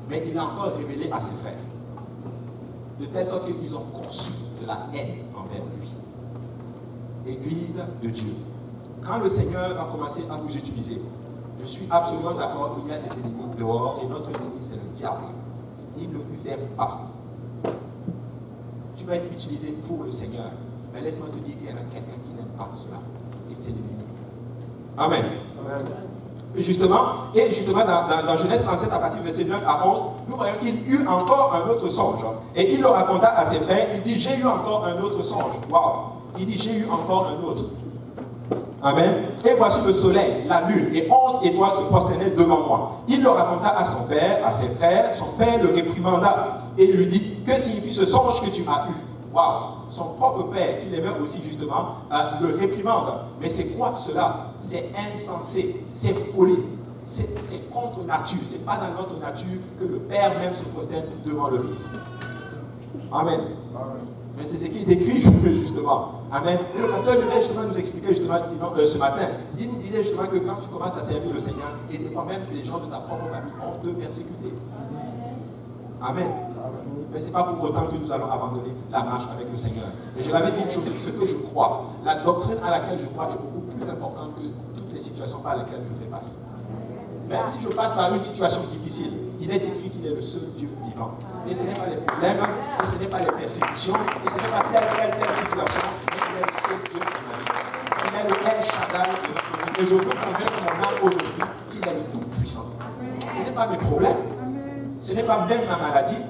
Mais il a encore révélé à ses frères. De telle sorte qu'ils ont conçu de la haine envers lui. Église de Dieu. Quand le Seigneur va commencer à vous utiliser, je suis absolument d'accord qu'il y a des ennemis dehors et notre ennemi c'est le diable. Il ne vous aime pas. Tu vas être utilisé pour le Seigneur. Mais laisse-moi te dire qu'il y en a quelqu'un qui n'aime pas cela. Et c'est l'ennemi. Amen. Amen. Et justement dans Genèse 37, à partir du verset 9 à 11, nous voyons qu'il eut encore un autre songe. Et il le raconta à ses frères. Il dit, j'ai eu encore un autre songe. Waouh! Il dit, j'ai eu encore un autre. Amen. Et voici le soleil, la lune et 11 étoiles se prosternaient devant moi. Il le raconta à son père, à ses frères. Son père le réprimanda et lui dit, que signifie ce songe que tu as eu? Waouh! Son propre père, qui l'aimait aussi justement, le réprimande. Mais c'est quoi cela? C'est insensé, c'est folie, c'est contre nature. C'est pas dans notre nature que le père même se prosterne devant le fils. Amen. Amen. Mais c'est ce qui est décrit justement. Amen. Et le pasteur venait justement nous expliquer justement ce matin. Il nous disait justement que quand tu commences à servir le Seigneur, et des fois même les gens de ta propre famille ont te persécuter. Amen. Mais ce n'est pas pour autant que nous allons abandonner la marche avec le Seigneur. Et je l'avais dit une chose, ce que je crois, la doctrine à laquelle je crois est beaucoup plus importante que toutes les situations par lesquelles je fais face. Même si je passe par une situation difficile, il est écrit qu'il est le seul Dieu vivant. Et ce n'est pas les problèmes, et ce n'est pas les persécutions, et ce n'est pas telle situation, mais il est le seul Dieu de ma vie. Il est le El Shaddai de notre vie. Et je veux convaincre mon âme aujourd'hui qu'il est le Tout-Puissant. Ce n'est pas mes problèmes, ce n'est pas même ma maladie,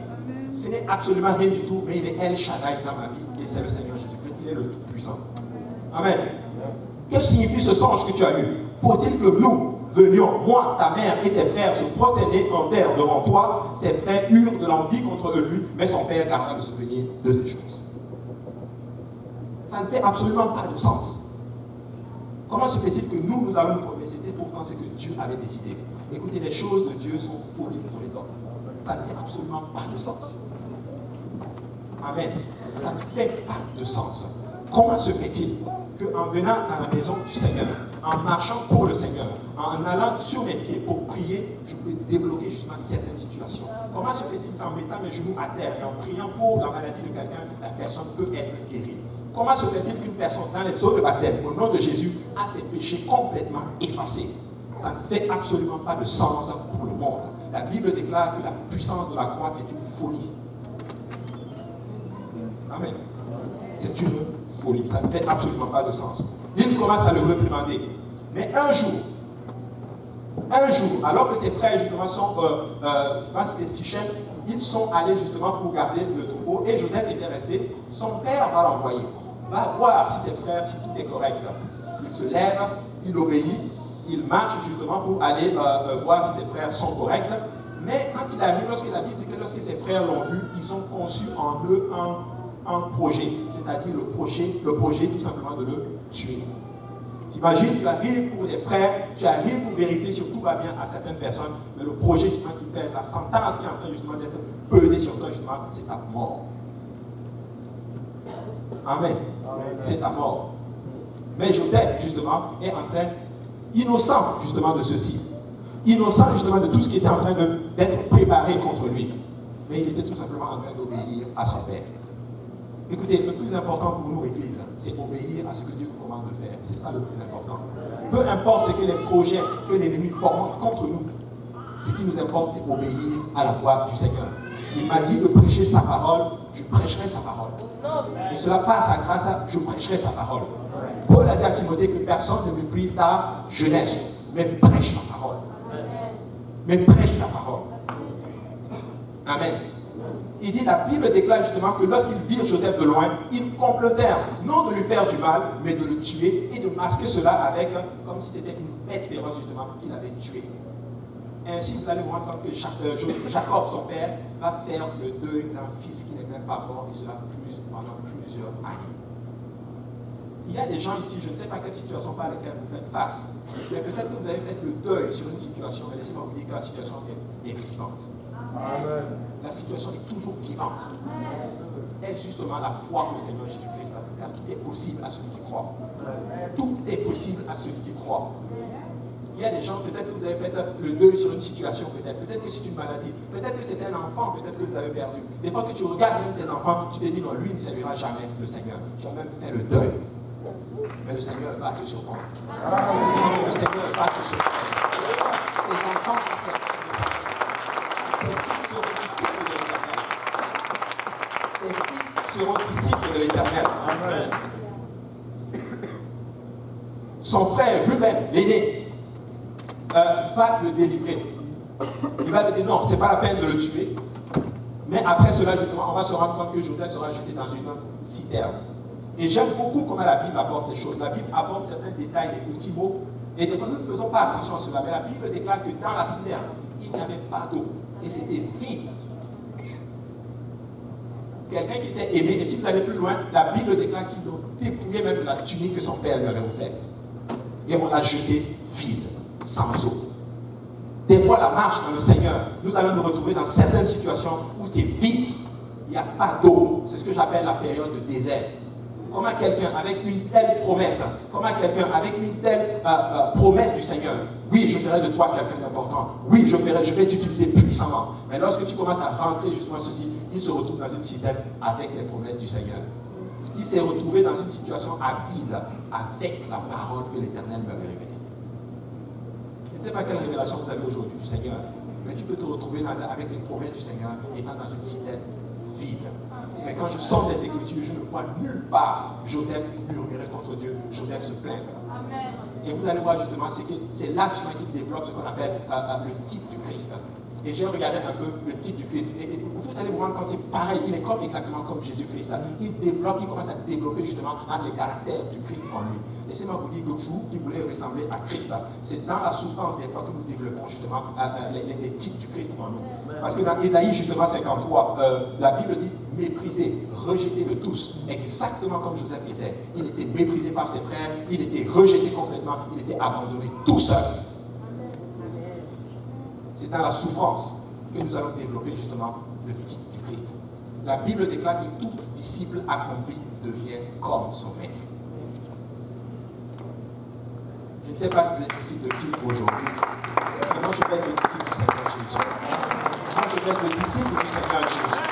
ce n'est absolument rien du tout, mais il est El Shaddai dans ma vie, et c'est le Seigneur Jésus-Christ, il est le Tout-Puissant. Amen. Que signifie ce songe que tu as eu? Faut-il que nous venions, moi, ta mère et tes frères, se prosterner en terre devant toi? Ses frères eurent de l'envie contre lui, mais son père garda le souvenir de ces choses. Ça ne fait absolument pas de sens. Comment se fait-il que nous allons nous promener? C'était pourtant ce que Dieu avait décidé. Écoutez, les choses de Dieu sont folies pour les hommes. Ça ne fait absolument pas de sens. Amen. Ça ne fait pas de sens. Comment se fait-il qu'en venant à la maison du Seigneur, en marchant pour le Seigneur, en allant sur mes pieds pour prier, je peux débloquer justement certaines situations? Comment se fait-il qu'en mettant mes genoux à terre et en priant pour la maladie de quelqu'un, la personne peut être guérie? Comment se fait-il qu'une personne dans les eaux de baptême, au nom de Jésus, a ses péchés complètement effacés? Ça ne fait absolument pas de sens pour le monde. La Bible déclare que la puissance de la croix est une folie. Amen. C'est une folie. Ça ne fait absolument pas de sens. Il commence à le réprimander. Mais un jour, alors que ses frères justement sont, je pense que c'était Sichem, ils sont allés justement pour garder le troupeau et Joseph était resté. Son père va l'envoyer. Va voir si ses frères, si tout est correct. Il se lève, il obéit, il marche justement pour aller voir si ses frères sont corrects. Mais quand il arrive, lorsque la Bible dit que lorsque ses frères l'ont vu, ils ont conçu en eux un projet, c'est-à-dire le projet tout simplement de le tuer. T'imagines, tu arrives pour des frères, tu arrives pour vérifier si tout va bien à certaines personnes, mais le projet justement qui pèse, la sentence qui est en train justement d'être pesée sur toi justement, c'est ta mort. Amen. C'est ta mort. Mais Joseph justement est en train, innocent justement de ceci, innocent justement de tout ce qui était en train d'être préparé contre lui, mais il était tout simplement en train d'obéir à son père. Écoutez, le plus important pour nous, Église, c'est obéir à ce que Dieu nous commande de faire. C'est ça le plus important. Peu importe ce que les projets que l'ennemi forment contre nous, ce qui nous importe, c'est obéir à la voix du Seigneur. Il m'a dit de prêcher sa parole, je prêcherai sa parole. Et cela passe à grâce à je prêcherai sa parole. Paul a dit à Timothée que personne ne méprise ta jeunesse, mais prêche la parole. Mais prêche la parole. Amen. Il dit, la Bible déclare justement que lorsqu'ils virent Joseph de loin, ils complotèrent, non de lui faire du mal, mais de le tuer et de masquer cela avec, comme si c'était une bête féroce justement qu'il avait tué. Ainsi, vous allez vous rendre compte que Jacob, son père, va faire le deuil d'un fils qui n'est même pas mort, et cela pendant plusieurs années. Il y a des gens ici, je ne sais pas quelle situation par laquelle vous faites face, mais peut-être que vous avez fait le deuil sur une situation, mais laissez-moi vous dire que la situation est vivante. Amen. La situation est toujours vivante. Est justement la foi au Seigneur Jésus-Christ, car tout est possible à celui qui croit. Tout est possible à celui qui croit. il y a des gens, peut-être que vous avez fait le deuil sur une situation, peut-être que c'est une maladie, peut-être que c'est un enfant, peut-être que vous avez perdu. Des fois que tu regardes même tes enfants, tu te dis non, lui ne servira jamais le Seigneur. Tu as même fait le deuil. Mais le Seigneur va te surprendre. Le Seigneur va te surprendre. Tes enfants, tes fils seront disciples de l'Éternel. Amen. Son frère, Ruben, l'aîné, va le délivrer. Il va te dire non, ce n'est pas la peine de le tuer. Mais après cela, justement, on va se rendre compte que Joseph sera jeté dans une citerne. Et j'aime beaucoup comment la Bible apporte les choses. La Bible apporte certains détails, des petits mots. Et des fois, nous ne faisons pas attention à cela. Mais la Bible déclare que dans la citerne, il n'y avait pas d'eau. Et c'était vide. Quelqu'un qui était aimé. Et si vous allez plus loin, la Bible déclare qu'il l'ont dépouillé même de la tunique que son père lui avait offerte. Et on l'a jeté vide, sans eau. Des fois, la marche dans le Seigneur, nous allons nous retrouver dans certaines situations où c'est vide. Il n'y a pas d'eau. C'est ce que j'appelle la période de désert. Comment quelqu'un avec une telle promesse, comment quelqu'un avec une telle promesse du Seigneur, oui, je ferai de toi quelqu'un d'important, oui, je vais t'utiliser puissamment. Mais lorsque tu commences à rentrer justement ceci, il se retrouve dans une citerne avec les promesses du Seigneur. Il s'est retrouvé dans une situation à vide avec la parole que l'Éternel lui avait révélée. Je ne sais pas quelle révélation vous avez aujourd'hui du Seigneur, mais tu peux te retrouver avec les promesses du Seigneur étant dans une citerne vide. Mais quand je sors des Écritures, je ne vois nulle part Joseph murmurer contre Dieu, Joseph se plaindre. Amen. Et vous allez voir justement, c'est là qui développe ce qu'on appelle le type du Christ. Et j'ai regardé un peu le type du Christ. Et vous allez voir quand c'est pareil, il est exactement comme Jésus-Christ. Il commence à développer justement les caractères du Christ en lui. Laissez-moi vous dire que vous qui voulez ressembler à Christ, c'est dans la souffrance des fois que nous développons justement les types du Christ en nous. Parce que dans Ésaïe justement 53, la Bible dit méprisé, rejeté de tous, exactement comme Joseph était. Il était méprisé par ses frères, il était rejeté complètement, il était abandonné tout seul. C'est dans la souffrance que nous allons développer justement le type du Christ. La Bible déclare que tout disciple accompli devient comme son maître. Je ne sais pas si vous êtes disciple de qui aujourd'hui, mais moi je vais être le disciple du Seigneur Jésus. Moi je vais être le disciple du Seigneur Jésus.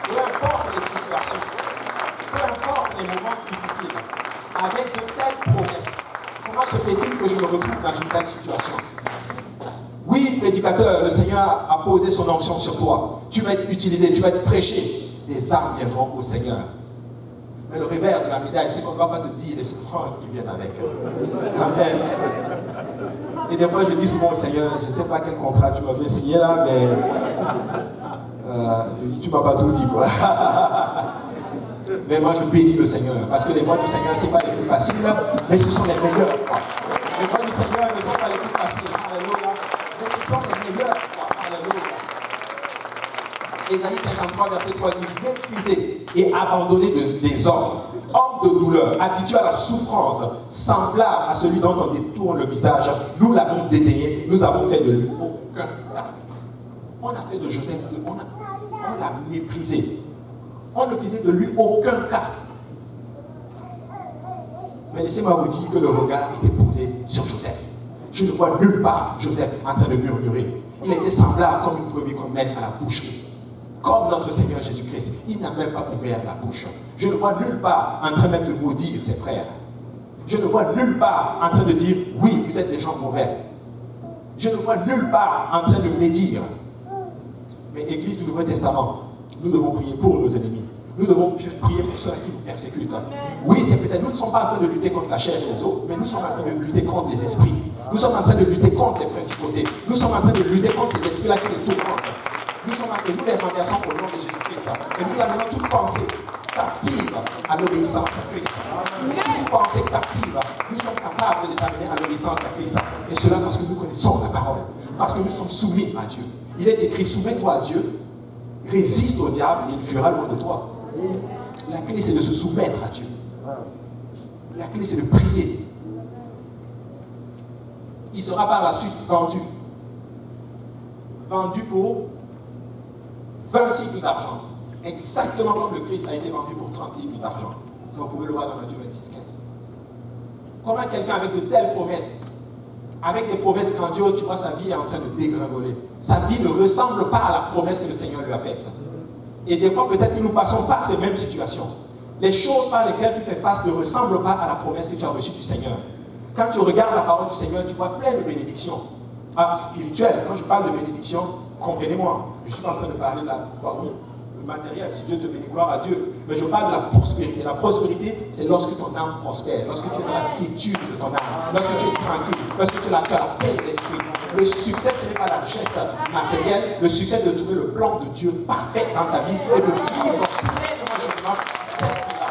Peu importe les situations, peu importe les moments difficiles, avec de telles promesses, comment se fait-il que je me retrouve dans une telle situation? Oui, prédicateur, le Seigneur a posé son onction sur toi. Tu vas être utilisé, tu vas être prêché. Des âmes viendront au Seigneur. Mais le revers de la médaille, c'est qu'on ne va pas te dire les souffrances qui viennent avec. Amen. Et des fois, je dis souvent au Seigneur, je ne sais pas quel contrat tu m'as fait signer là, mais tu ne m'as pas tout dit, quoi. Mais moi, je bénis le Seigneur. Parce que les voies du Seigneur, ce n'est pas les plus faciles, mais ce sont les meilleures. Les voies du Seigneur ne sont pas les plus faciles. Alléluia. Mais ce sont les meilleurs. Alléluia. Ésaïe 53, verset 3 dit méprisé et abandonné des hommes, homme de douleur, habitué à la souffrance, semblable à celui dont on détourne le visage. Nous l'avons dédaigné, nous avons fait de lui aucun cas. On a fait de Joseph, on l'a méprisé. On ne faisait de lui aucun cas. Mais laissez-moi vous dire que le regard était posé sur Joseph. Je ne vois nulle part Joseph en train de murmurer. Il était semblable comme une brebis qu'on mène à la boucherie. Comme notre Seigneur Jésus-Christ, il n'a même pas ouvert la bouche. Je ne vois nulle part en train même de maudire ses frères. Je ne vois nulle part en train de dire, oui, vous êtes des gens mauvais. Je ne vois nulle part en train de médire. Mais Église du Nouveau Testament, nous devons prier pour nos ennemis. Nous devons prier pour ceux qui nous persécutent. Oui, c'est peut-être, nous ne sommes pas en train de lutter contre la chair et les os, mais nous sommes en train de lutter contre les esprits. Nous sommes en train de lutter contre les principautés. Nous sommes en train de lutter contre ces esprits-là qui les tourmentent. Nous sommes en train de nous les renversons au nom de Jésus-Christ. Et nous amenons toute pensée captive à l'obéissance à Christ. Toute pensée captive, nous sommes capables de les amener à l'obéissance à Christ. Et cela parce que nous connaissons la parole. Parce que nous sommes soumis à Dieu. Il est écrit, soumets-toi à Dieu, résiste au diable et il fuira loin de toi. La clé, c'est de se soumettre à Dieu. La clé, c'est de prier. Il sera par la suite vendu. Vendu pour 20 cycles d'argent. Exactement comme le Christ a été vendu pour 30 cycles d'argent. Ça, vous pouvez le voir dans Matthieu 26, 15. Comment quelqu'un avec de telles promesses avec des promesses grandioses, tu vois, sa vie est en train de dégringoler. Sa vie ne ressemble pas à la promesse que le Seigneur lui a faite. Et des fois, peut-être que nous passons par ces mêmes situations. Les choses par lesquelles tu fais face ne ressemblent pas à la promesse que tu as reçue du Seigneur. Quand tu regardes la parole du Seigneur, tu vois plein de bénédictions spirituelles. Quand je parle de bénédictions, comprenez-moi, je ne suis pas en train de parler de le matériel, si Dieu te bénit, gloire à Dieu. Mais je parle de la prospérité. La prospérité, c'est lorsque ton âme prospère, lorsque tu es dans la quiétude de ton âme, lorsque tu es tranquille, lorsque tu as la paix de l'esprit. Le succès, ce n'est pas la richesse matérielle. Le succès, c'est de trouver le plan de Dieu parfait dans ta vie et de vivre pleinement cette vie-là.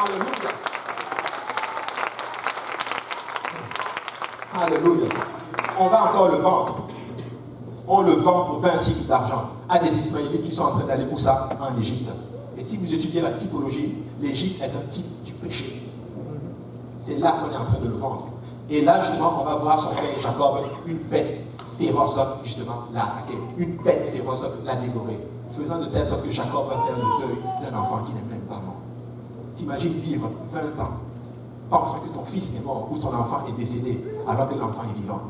Alléluia. Alléluia. On va encore le vendre. On le vend pour 20 cycles d'argent à des Ismaélites qui sont en train d'aller pour ça en Égypte. Et si vous étudiez la typologie, l'Égypte est un type du péché. C'est là qu'on est en train de le vendre. Et là, justement, on va voir son frère Jacob, une bête féroce, justement, l'a attaqué. Une bête féroce l'a dévoré. Faisant de telle sorte que Jacob va faire le deuil d'un enfant qui n'est même pas mort. T'imagines vivre 20 ans, pensant que ton fils est mort ou ton enfant est décédé, alors que l'enfant est vivant.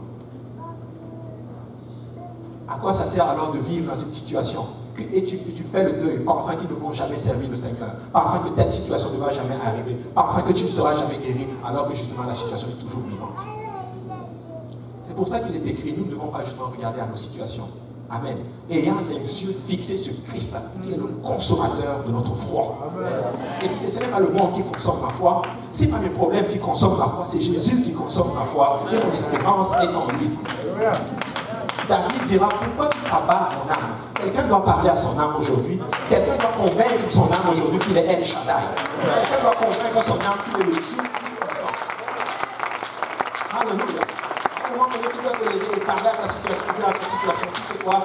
À quoi ça sert alors de vivre dans une situation et tu fais le deuil, pensant qu'ils ne vont jamais servir le Seigneur, pensant que telle situation ne va jamais arriver, pensant que tu ne seras jamais guéri, alors que justement la situation est toujours vivante. C'est pour ça qu'il est écrit, nous ne devons pas justement regarder à nos situations. Amen. Ayant les yeux fixés sur Christ, qui est le consommateur de notre foi. Et ce n'est pas le monde qui consomme ma foi, ce n'est pas mes problèmes qui consomment ma foi, c'est Jésus qui consomme ma foi, et mon espérance est en lui. David dira, pourquoi tu abats mon âme? Quelqu'un doit parler à son âme aujourd'hui. Quelqu'un doit convaincre son âme aujourd'hui qu'il est El Shaddai. Quelqu'un doit convaincre son âme qu'il est le Dieu puissant. Alléluia. À un moment donné, tu dois te lever et parler à ta situation. Dire à ta situation, tu sais quoi?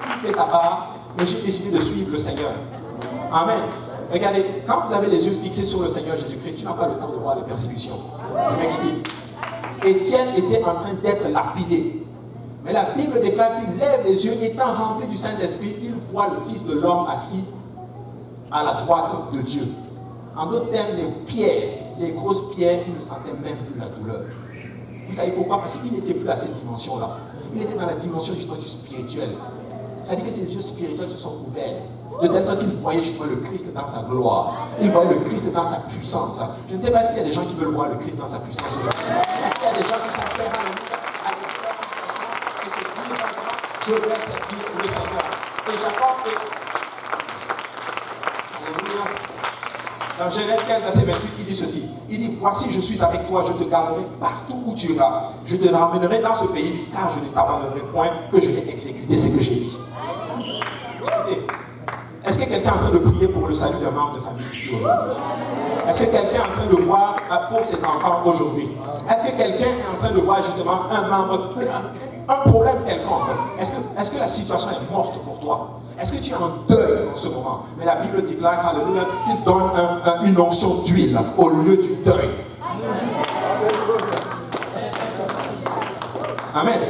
Tu fais ta part, mais j'ai décidé de suivre le Seigneur. Amen. Regardez, quand vous avez les yeux fixés sur le Seigneur Jésus-Christ, tu n'as pas le temps de voir les persécutions. Je m'explique. Étienne était en train d'être lapidé. Mais la Bible déclare qu'il lève les yeux, étant rempli du Saint-Esprit, il voit le Fils de l'homme assis à la droite de Dieu. En d'autres termes, les pierres, les grosses pierres, il ne sentait même plus la douleur. Vous savez pourquoi? Parce qu'il n'était plus à cette dimension-là. Il était dans la dimension justement du spirituel. C'est-à-dire que ses yeux spirituels se sont ouverts. De telle sorte qu'il voyait justement le Christ dans sa gloire. Il voyait le Christ dans sa puissance. Je ne sais pas s'il y a des gens qui veulent voir le Christ dans sa puissance. Est-ce qu'il y a des gens qui sont prêts je vais servir le Seigneur. Et Jacob dans Genèse 15, verset 28, il dit ceci. Il dit, voici, je suis avec toi, je te garderai partout où tu iras. Je te ramènerai dans ce pays, car je ne t'abandonnerai point que je vais exécuter ce que j'ai dit. Écoutez, est-ce que quelqu'un est en train de prier pour le salut d'un membre de famille ici aujourd'hui? Est-ce que quelqu'un est en train de voir pour ses enfants aujourd'hui? Est-ce que quelqu'un est en train de voir justement un membre, un problème quelconque? Est-ce que la situation est morte pour toi? Est-ce que tu es en deuil en ce moment? Mais la Bible déclare, alléluia, qu'il donne une onction d'huile au lieu du deuil. Amen.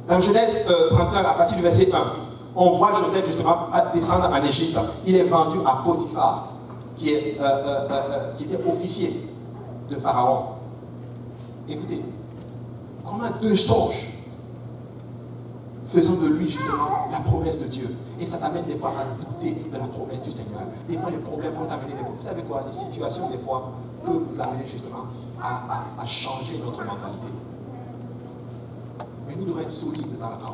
Dans Genèse 39, à partir du verset 1, on voit Joseph justement descendre en Égypte. Il est vendu à Potiphar, qui était officier de Pharaon. Écoutez, comment deux songes faisant de lui justement la promesse de Dieu. Et ça t'amène des fois à douter de la promesse du Seigneur. Des fois les problèmes vont t'amener des fois. Vous savez quoi? Les situations des fois peuvent vous amener justement à changer notre mentalité. Mais nous devons être solides dans la parole.